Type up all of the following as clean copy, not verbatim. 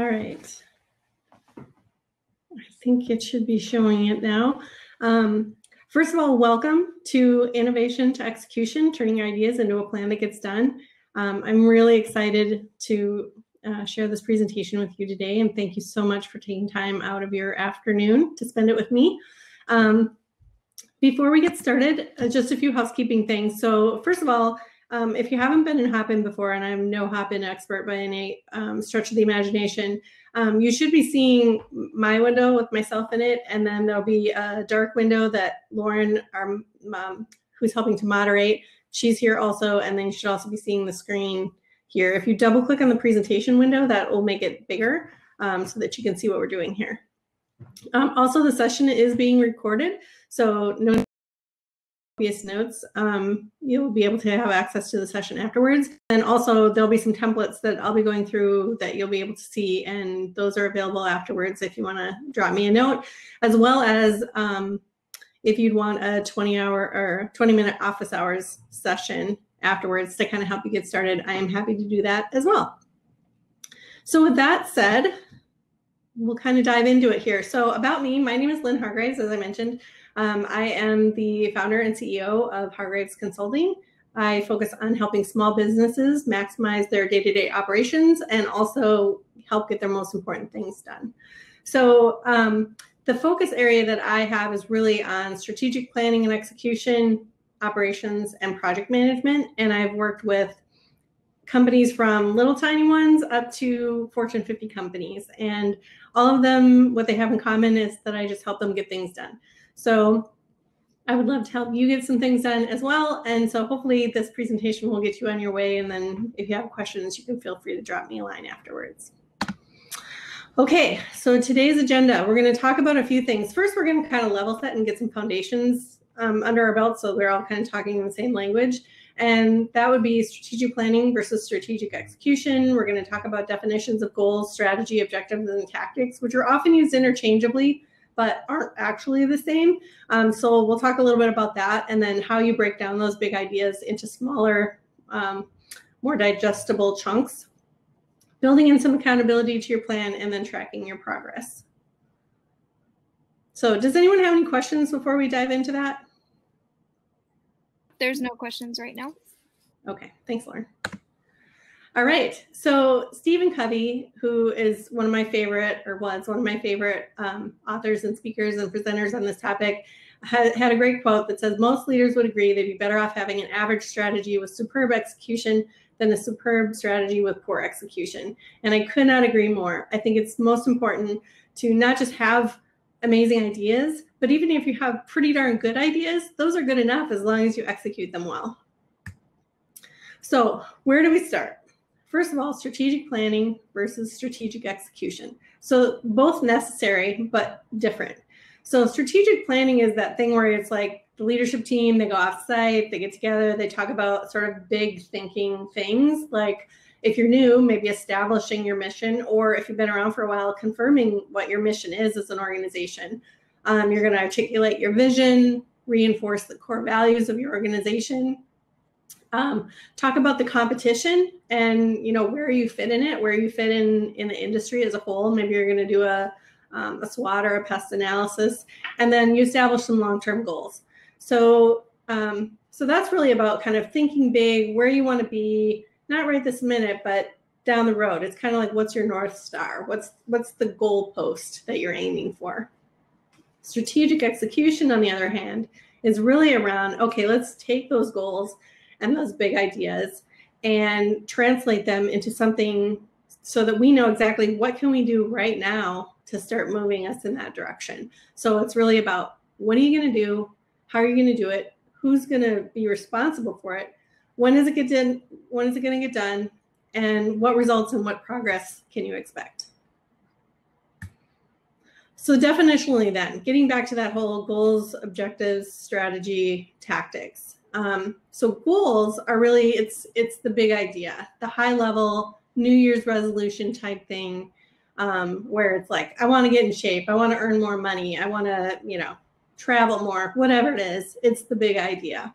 All right. I think it should be showing it now. First of all, welcome to Innovation to Execution, turning your ideas into a plan that gets done. I'm really excited to share this presentation with you today, and thank you so much for taking time out of your afternoon to spend it with me. Before we get started, just a few housekeeping things. So first of all, if you haven't been in Hopin before, and I'm no Hopin expert by any stretch of the imagination, you should be seeing my window with myself in it, and then there'll be a dark window that Lauren, our who's helping to moderate, she's here also, and then you should also be seeing the screen here. If you double click on the presentation window, that will make it bigger so that you can see what we're doing here. Also, the session is being recorded, so no obvious notes. You'll be able to have access to the session afterwards. And also there'll be some templates that I'll be going through that you'll be able to see, and those are available afterwards if you want to drop me a note, as well as if you'd want a 20-hour or 20-minute office hours session afterwards to kind of help you get started. I am happy to do that as well. So with that said, we'll kind of dive into it here. So about me, my name is Lynn Hargreaves, as I mentioned. I am the founder and CEO of Hargreaves Consulting. I focus on helping small businesses maximize their day-to-day operations and also help get their most important things done. So the focus area that I have is really on strategic planning and execution, operations, and project management. And I've worked with companies from little tiny ones up to Fortune 50 companies. And all of them, what they have in common is that I just help them get things done. So I would love to help you get some things done as well. And so hopefully this presentation will get you on your way. And then if you have questions, you can feel free to drop me a line afterwards. Okay, so today's agenda, we're going to talk about a few things. First, we're going to kind of level set and get some foundations under our belt so we're all kind of talking in the same language. And that would be strategic planning versus strategic execution. We're going to talk about definitions of goals, strategy, objectives, and tactics, which are often used interchangeably, but aren't actually the same. So we'll talk a little bit about that, and then how you break down those big ideas into smaller, more digestible chunks, building in some accountability to your plan, and then tracking your progress. So does anyone have any questions before we dive into that? There's no questions right now. Okay, thanks, Lauren. All right, so Stephen Covey, who is one of my favorite, or was one of my favorite authors and speakers and presenters on this topic, had a great quote that says, most leaders would agree they'd be better off having an average strategy with superb execution than a superb strategy with poor execution. And I could not agree more. I think it's most important to not just have amazing ideas, but even if you have pretty darn good ideas, those are good enough as long as you execute them well. So where do we start? First of all, strategic planning versus strategic execution. So both necessary, but different. So strategic planning is that thing where it's like the leadership team, they go off site, they get together, they talk about sort of big thinking things. Like if you're new, maybe establishing your mission, or if you've been around for a while, confirming what your mission is as an organization. You're going to articulate your vision, reinforce the core values of your organization, talk about the competition and, you know, where you fit in it, where you fit in the industry as a whole. Maybe you're going to do a SWOT or a pest analysis, and then you establish some long-term goals. So, so that's really about kind of thinking big, where you want to be, not right this minute, but down the road. It's kind of like, what's your North Star? What's the goal post that you're aiming for? Strategic execution, on the other hand, is really around, okay, let's take those goals and those big ideas and translate them into something so that we know exactly what can we do right now to start moving us in that direction. So it's really about, what are you going to do? How are you going to do it? Who's going to be responsible for it? When is it get done? When is it going to get done? And what results and what progress can you expect? So definitionally then, getting back to that whole goals, objectives, strategy, tactics. So goals are really, it's the big idea, the high level New Year's resolution type thing, where it's like, I want to get in shape. I want to earn more money. I want to, you know, travel more, whatever it is. It's the big idea.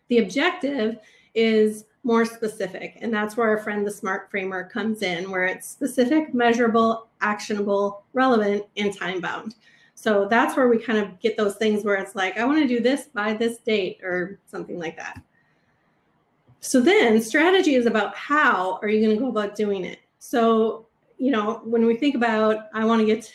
The objective is more specific. And that's where our friend, the SMART framework comes in, where it's specific, measurable, actionable, relevant, and time-bound. So that's where we kind of get those things where it's like, I want to do this by this date or something like that. So then strategy is about how are you going to go about doing it? So, you know, when we think about, I want to get,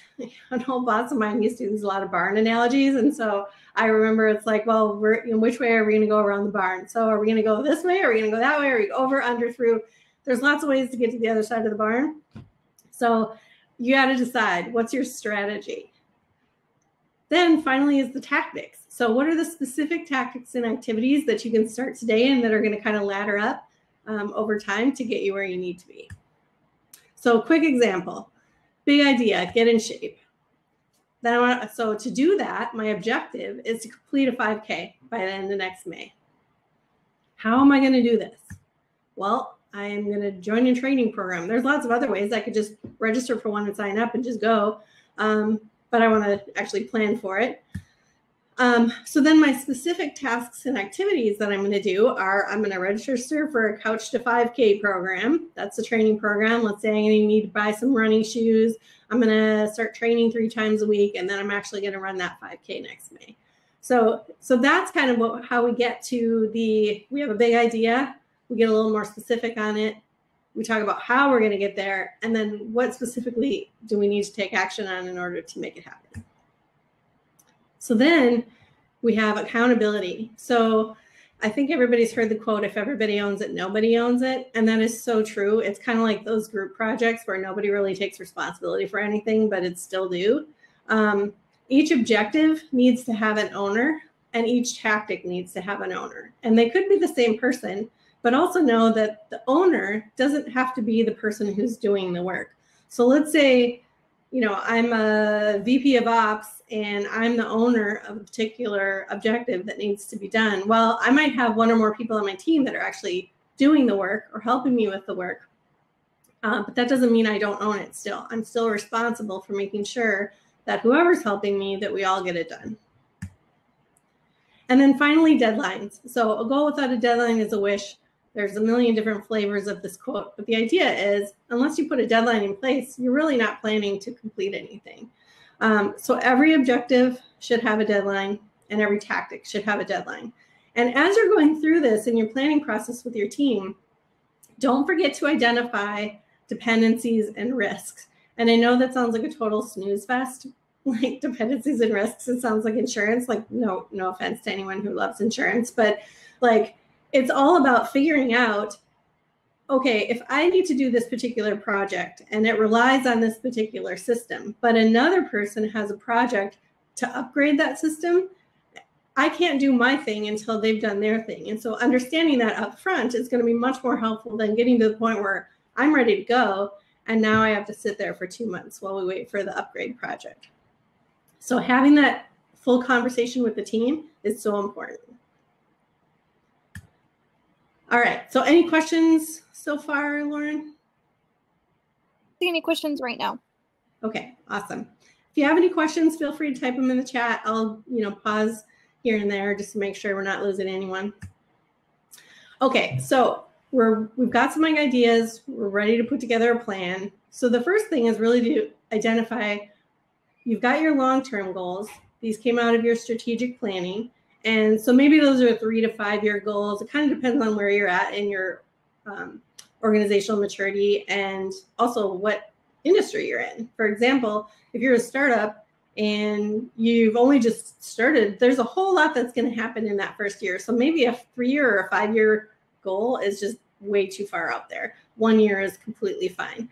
an old boss of mine used to use a lot of barn analogies. And so I remember it's like, well, which way are we going to go around the barn? So are we going to go this way? Are we going to go that way? Are we over, under, through? There's lots of ways to get to the other side of the barn. So you got to decide, what's your strategy? Then finally is the tactics. So what are the specific tactics and activities that you can start today and that are going to kind of ladder up over time to get you where you need to be? So quick example, big idea, get in shape. Then so to do that, my objective is to complete a 5K by the end of next May. How am I going to do this? Well, I am going to join a training program. There's lots of other ways. I could just register for one and sign up and just go. But I want to actually plan for it. So then my specific tasks and activities that I'm going to do are, I'm going to register for a Couch to 5K program. That's a training program. Let's say I'm going to need to buy some running shoes. I'm going to start training 3 times a week, and then I'm actually going to run that 5K next May. So that's kind of how we get to we have a big idea. We get a little more specific on it. We talk about how we're going to get there, and then what specifically do we need to take action on in order to make it happen. So then we have accountability. So I think everybody's heard the quote, if everybody owns it, nobody owns it. And that is so true. It's kind of like those group projects where nobody really takes responsibility for anything, but it's still due. Each objective needs to have an owner, and each tactic needs to have an owner. And they could be the same person, but also know that the owner doesn't have to be the person who's doing the work. So let's say, you know, I'm a VP of Ops and I'm the owner of a particular objective that needs to be done. Well, I might have 1 or more people on my team that are actually doing the work or helping me with the work. But that doesn't mean I don't own it still. I'm still responsible for making sure that whoever's helping me, that we all get it done. And then finally, deadlines. So a goal without a deadline is a wish. There's a million different flavors of this quote, but the idea is, unless you put a deadline in place, you're really not planning to complete anything. So every objective should have a deadline, and every tactic should have a deadline. And as you're going through this in your planning process with your team, don't forget to identify dependencies and risks. And I know that sounds like a total snooze fest, like dependencies and risks. It sounds like insurance, like no offense to anyone who loves insurance, but like, it's all about figuring out, okay, if I need to do this particular project and it relies on this particular system, but another person has a project to upgrade that system, I can't do my thing until they've done their thing. And so understanding that up front is going to be much more helpful than getting to the point where I'm ready to go, and now I have to sit there for 2 months while we wait for the upgrade project. So having that full conversation with the team is so important. All right, so any questions so far, Lauren? See any questions right now? Okay, awesome. If you have any questions, feel free to type them in the chat. I'll, pause here and there just to make sure we're not losing anyone. Okay, so we've got some ideas. We're ready to put together a plan. So the first thing is really to identify, you've got your long-term goals. These came out of your strategic planning. And so maybe those are 3 to 5 year goals. It kind of depends on where you're at in your organizational maturity and also what industry you're in. For example, if you're a startup and you've only just started, there's a whole lot that's going to happen in that first year. So maybe a 3-year or a 5-year goal is just way too far out there. 1 year is completely fine.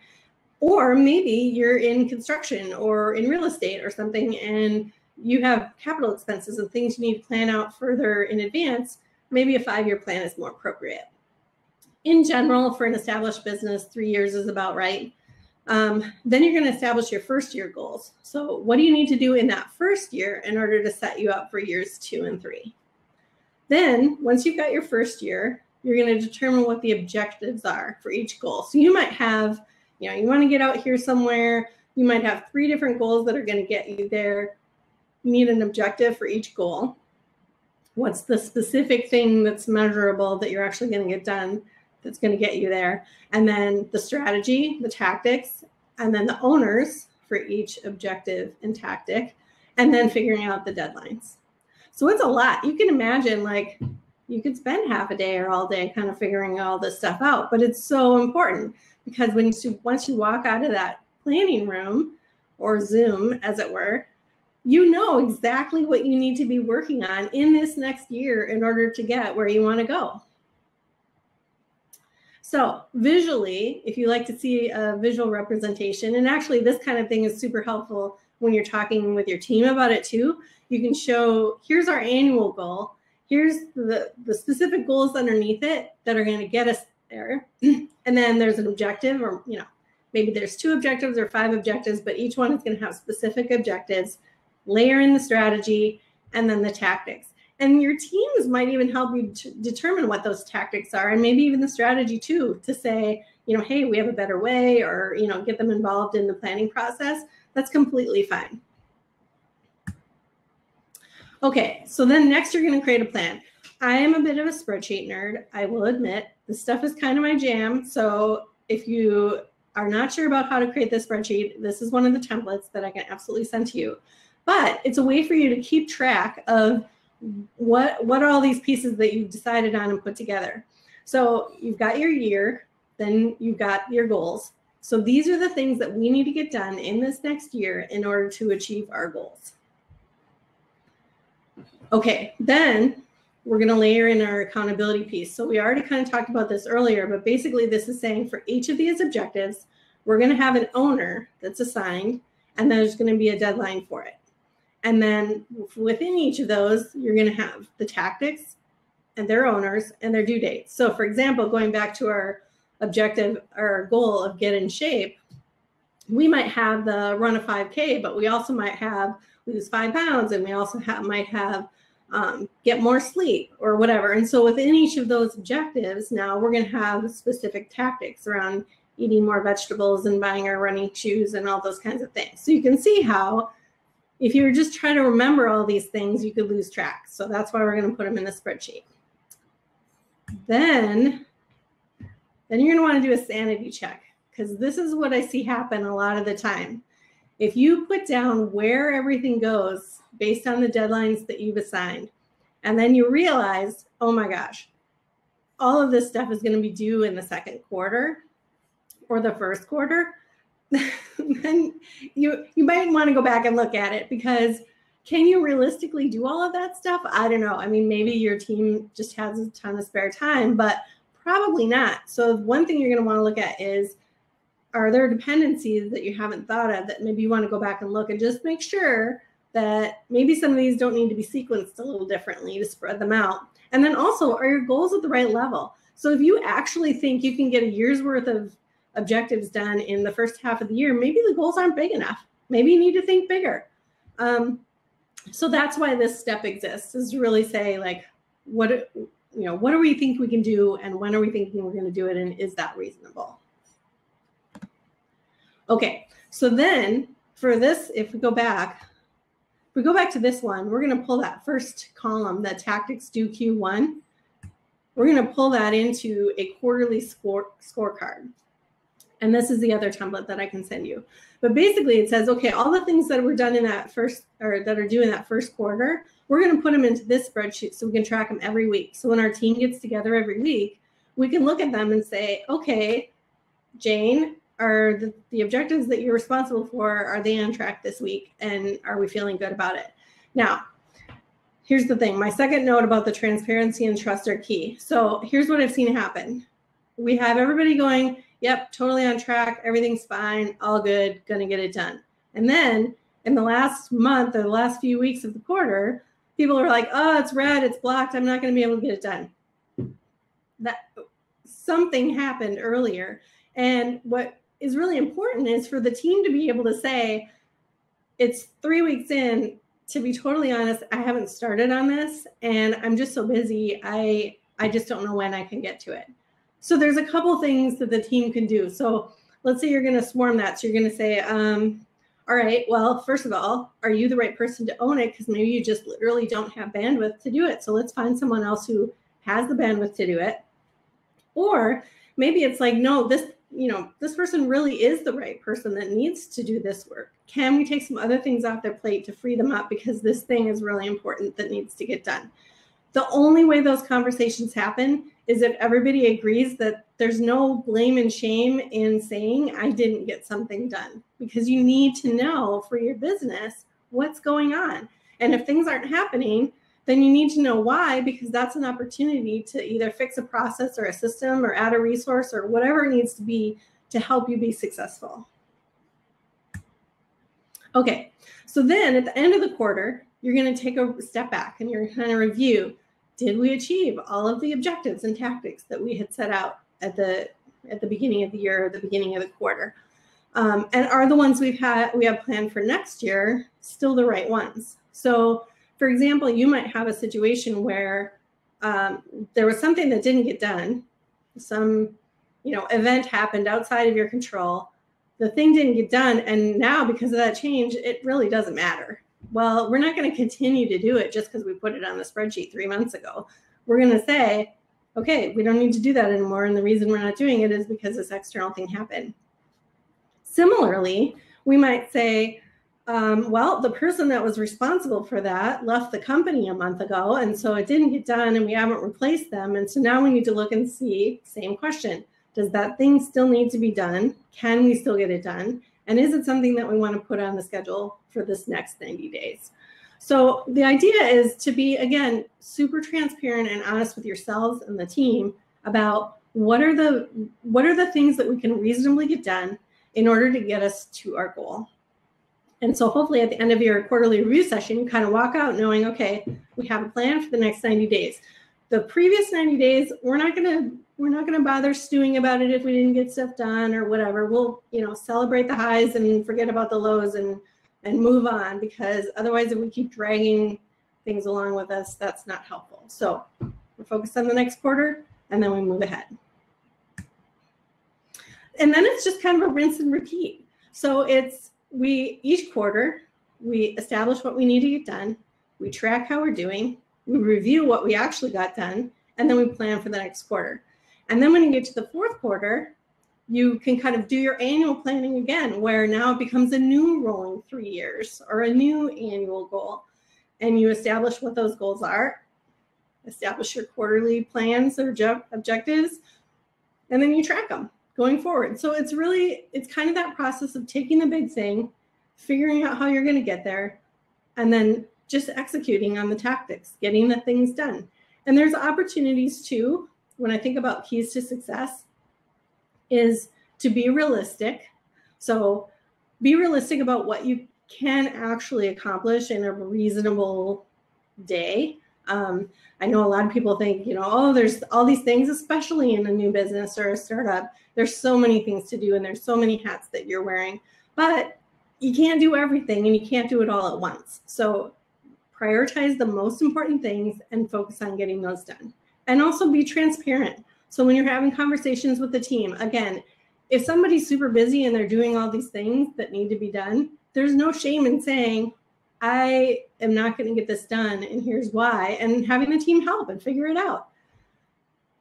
Or maybe you're in construction or in real estate or something, and you have capital expenses and things you need to plan out further in advance. Maybe a 5-year plan is more appropriate. In general, for an established business, 3 years is about right. Then you're going to establish your first year goals. So what do you need to do in that first year in order to set you up for years 2 and 3? Then once you've got your first year, you're going to determine what the objectives are for each goal. So you might have, you want to get out here somewhere. You might have 3 different goals that are going to get you there. You need an objective for each goal. What's the specific thing that's measurable that you're actually going to get done? that's going to get you there. And then the strategy, the tactics, and then the owners for each objective and tactic, and then figuring out the deadlines. So it's a lot. You can imagine, like, you could spend half a day or all day kind of figuring all this stuff out, but it's so important because once you walk out of that planning room or Zoom, as it were, you know exactly what you need to be working on in this next year in order to get where you want to go. So visually, if you like to see a visual representation, and actually this kind of thing is super helpful when you're talking with your team about it too, you can show, here's our annual goal. Here's the specific goals underneath it that are going to get us there. And then there's an objective, or, you know, maybe there's 2 objectives or 5 objectives, but each one is going to have specific objectives. Layer in the strategy and then the tactics. And your teams might even help you determine what those tactics are, and maybe even the strategy too, to say, you know, hey, we have a better way, or, you know, get them involved in the planning process. That's completely fine. Okay, so then next you're going to create a plan. I am a bit of a spreadsheet nerd, I will admit. This stuff is kind of my jam. So if you are not sure about how to create this spreadsheet, this is one of the templates that I can absolutely send to you. But it's a way for you to keep track of what are all these pieces that you've decided on and put together. So you've got your year, then you've got your goals. So these are the things that we need to get done in this next year in order to achieve our goals. Okay, then we're going to layer in our accountability piece. So we already kind of talked about this earlier, but basically this is saying for each of these objectives, we're going to have an owner that's assigned, and there's going to be a deadline for it. And then within each of those, you're going to have the tactics and their owners and their due dates. So for example, going back to our objective or goal of get in shape, we might have the run a 5K, but we also might have lose 5 pounds, and we also might have get more sleep or whatever. And so within each of those objectives, now we're going to have specific tactics around eating more vegetables and buying our running shoes and all those kinds of things. So you can see how if you were just trying to remember all these things, you could lose track. So that's why we're going to put them in the spreadsheet. Then you're going to want to do a sanity check, because this is what I see happen a lot of the time. If you put down where everything goes based on the deadlines that you've assigned, and then you realize, oh my gosh, all of this stuff is going to be due in the second quarter or the first quarter, then you might want to go back and look at it, because can you realistically do all of that stuff? I don't know. I mean, maybe your team just has a ton of spare time, but probably not. So one thing you're going to want to look at is, are there dependencies that you haven't thought of that maybe you want to go back and look and just make sure that maybe some of these don't need to be sequenced a little differently to spread them out? And then also, are your goals at the right level? So if you actually think you can get a year's worth of objectives done in the first half of the year, maybe the goals aren't big enough. Maybe you need to think bigger. So that's why this step exists, is to really say, like, what do we think we can do, and when are we thinking we're going to do it, and is that reasonable? Okay, so then for this, if we go back to this one, we're going to pull that first column, the tactics due Q1. We're going to pull that into a quarterly scorecard. And this is the other template that I can send you. But basically it says, okay, all the things that were done in that first, or that are due in that first quarter, we're going to put them into this spreadsheet so we can track them every week. So when our team gets together every week, we can look at them and say, okay, Jane, are the objectives that you're responsible for, are they on track this week? And are we feeling good about it? Now, here's the thing. My second note about the transparency and trust are key. So here's what I've seen happen. We have everybody going, yep, totally on track. Everything's fine. All good. Going to get it done. And then in the last month or the last few weeks of the quarter, people are like, oh, it's red. It's blocked. I'm not going to be able to get it done. That something happened earlier. And what is really important is for the team to be able to say, it's 3 weeks in. To be totally honest, I haven't started on this, and I'm just so busy. I just don't know when I can get to it. So there's a couple things that the team can do. So let's say you're going to swarm that. So you're going to say, all right, well, first of all, are you the right person to own it? Because maybe you just literally don't have bandwidth to do it. So let's find someone else who has the bandwidth to do it. Or maybe it's like, no, this person really is the right person that needs to do this work. Can we take some other things off their plate to free them up because this thing is really important that needs to get done? The only way those conversations happen is if everybody agrees that there's no blame and shame in saying I didn't get something done, because you need to know for your business what's going on. And if things aren't happening, then you need to know why, because that's an opportunity to either fix a process or a system or add a resource or whatever it needs to be to help you be successful. Okay, so then at the end of the quarter, you're going to take a step back and you're going to review, did we achieve all of the objectives and tactics that we had set out at the beginning of the year or the beginning of the quarter? And are the ones we have planned for next year still the right ones? So for example, you might have a situation where there was something that didn't get done. Some event happened outside of your control. The thing didn't get done. And now because of that change, it really doesn't matter. Well, we're not going to continue to do it just because we put it on the spreadsheet 3 months ago. We're going to say, okay, we don't need to do that anymore. And the reason we're not doing it is because this external thing happened. Similarly, we might say, well, the person that was responsible for that left the company a month ago, and so it didn't get done and we haven't replaced them. And so now we need to look and see, same question, does that thing still need to be done? Can we still get it done? And is it something that we want to put on the schedule for this next 90 days? So the idea is to be, again, super transparent and honest with yourselves and the team about what are the things that we can reasonably get done in order to get us to our goal. And so hopefully at the end of your quarterly review session, you kind of walk out knowing, okay, we have a plan for the next 90 days. The previous 90 days, we're not gonna bother stewing about it if we didn't get stuff done or whatever. We'll, celebrate the highs and forget about the lows and move on, because otherwise if we keep dragging things along with us, that's not helpful. So we're focused on the next quarter and then we move ahead. And then it's just kind of a rinse and repeat. So each quarter, we establish what we need to get done, we track how we're doing, we review what we actually got done, and then we plan for the next quarter. And then when you get to the fourth quarter, you can kind of do your annual planning again, where now it becomes a new rolling 3 years or a new annual goal. And you establish what those goals are, establish your quarterly plans or objectives, and then you track them going forward. So it's kind of that process of taking the big thing, figuring out how you're going to get there, and then just executing on the tactics, getting the things done. And there's opportunities too, when I think about keys to success, is to be realistic. So be realistic about what you can actually accomplish in a reasonable day. I know a lot of people think, oh, there's all these things, especially in a new business or a startup. There's so many things to do and there's so many hats that you're wearing, but you can't do everything and you can't do it all at once. So prioritize the most important things and focus on getting those done. And also be transparent. So when you're having conversations with the team, again, if somebody's super busy and they're doing all these things that need to be done, there's no shame in saying, I am not going to get this done and here's why, and having the team help and figure it out.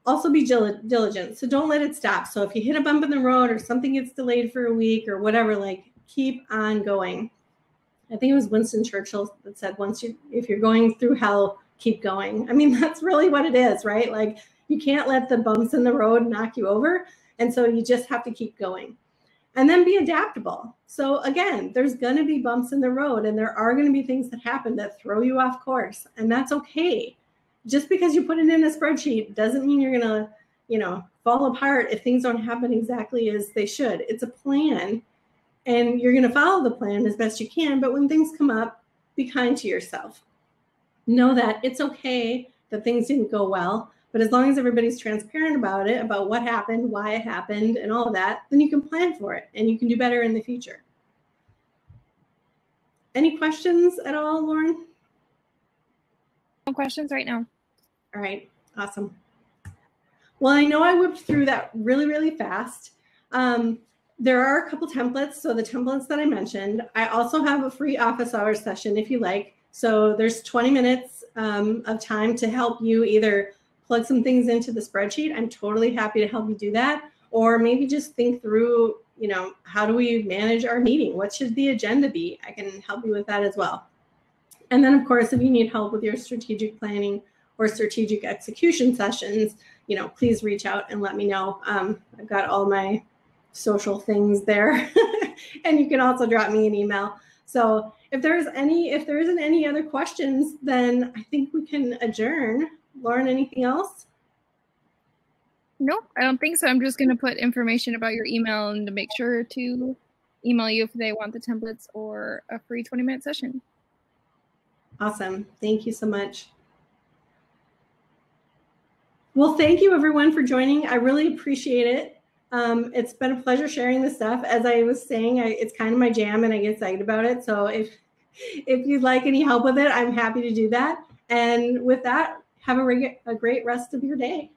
Also be diligent. So don't let it stop. So if you hit a bump in the road or something gets delayed for a week or whatever, keep on going. I think it was Winston Churchill that said, if you're going through hell, keep going. I mean, that's really what it is, right? You can't let the bumps in the road knock you over. And so you just have to keep going. And then be adaptable. So again, there's going to be bumps in the road and there are going to be things that happen that throw you off course. And that's okay. Just because you put it in a spreadsheet doesn't mean you're going to, fall apart if things don't happen exactly as they should. It's a plan and you're going to follow the plan as best you can. But when things come up, be kind to yourself. Know that it's okay that things didn't go well. But as long as everybody's transparent about it, about what happened, why it happened, and all of that, then you can plan for it and you can do better in the future. Any questions at all, Lauren? No questions right now. All right, awesome. Well, I know I whipped through that really, really fast. There are a couple templates. So the templates that I mentioned, I also have a free office hours session if you like. So there's 20 minutes of time to help you either plug some things into the spreadsheet, I'm totally happy to help you do that. Or maybe just think through, how do we manage our meeting? What should the agenda be? I can help you with that as well. And then, of course, if you need help with your strategic planning or strategic execution sessions, please reach out and let me know. I've got all my social things there. And you can also drop me an email. So if there isn't any other questions, then I think we can adjourn. Lauren, anything else? Nope, I don't think so. I'm just going to put information about your email and to make sure to email you if they want the templates or a free 20-minute session. Awesome. Thank you so much. Well, thank you everyone for joining. I really appreciate it. It's been a pleasure sharing this stuff. As I was saying, it's kind of my jam and I get excited about it. So if you'd like any help with it, I'm happy to do that. And with that, have a great rest of your day.